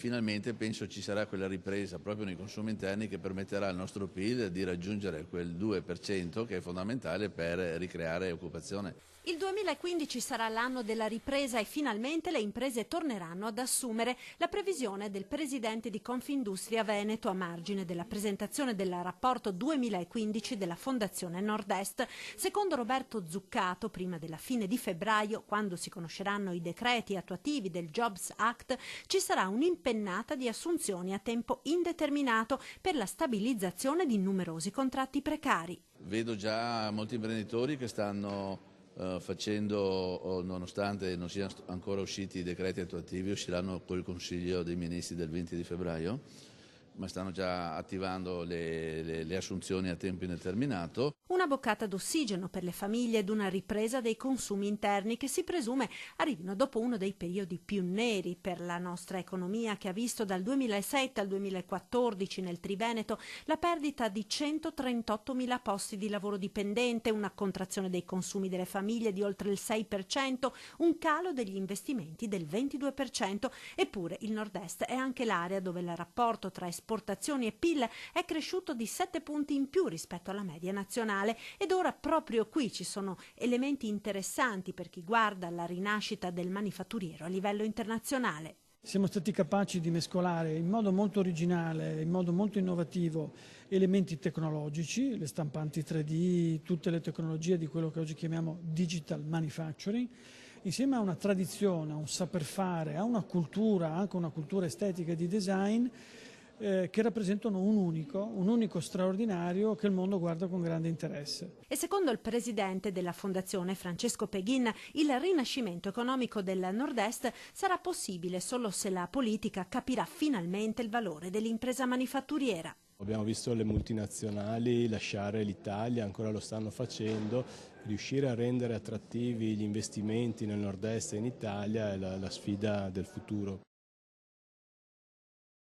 Finalmente penso ci sarà quella ripresa proprio nei consumi interni che permetterà al nostro PIL di raggiungere quel 2% che è fondamentale per ricreare occupazione. Il 2015 sarà l'anno della ripresa e finalmente le imprese torneranno ad assumere. La previsione del presidente di Confindustria Veneto a margine della presentazione del rapporto 2015 della Fondazione Nord-Est. Secondo Roberto Zuccato, prima della fine di febbraio, quando si conosceranno i decreti attuativi del Jobs Act, ci sarà un'impennata di assunzioni a tempo indeterminato per la stabilizzazione di numerosi contratti precari. Vedo già molti imprenditori che stanno facendo, nonostante non siano ancora usciti i decreti attuativi, usciranno col Consiglio dei Ministri del 20 di febbraio, ma stanno già attivando le assunzioni a tempo indeterminato. Una boccata d'ossigeno per le famiglie ed una ripresa dei consumi interni che si presume arrivino dopo uno dei periodi più neri per la nostra economia, che ha visto dal 2007 al 2014 nel Triveneto la perdita di 138.000 posti di lavoro dipendente, una contrazione dei consumi delle famiglie di oltre il 6%, un calo degli investimenti del 22%. Eppure il Nord-Est è anche l'area dove il rapporto tra esportazioni e PIL è cresciuto di 7 punti in più rispetto alla media nazionale. Ed ora proprio qui ci sono elementi interessanti per chi guarda alla rinascita del manifatturiero a livello internazionale. Siamo stati capaci di mescolare in modo molto originale, in modo molto innovativo, elementi tecnologici, le stampanti 3D, tutte le tecnologie di quello che oggi chiamiamo digital manufacturing, insieme a una tradizione, a un saper fare, a una cultura, anche una cultura estetica e di design, che rappresentano un unico straordinario che il mondo guarda con grande interesse. E secondo il presidente della Fondazione, Francesco Peghin, il rinascimento economico del Nord-Est sarà possibile solo se la politica capirà finalmente il valore dell'impresa manifatturiera. Abbiamo visto le multinazionali lasciare l'Italia, ancora lo stanno facendo, riuscire a rendere attrattivi gli investimenti nel Nord-Est e in Italia è la sfida del futuro.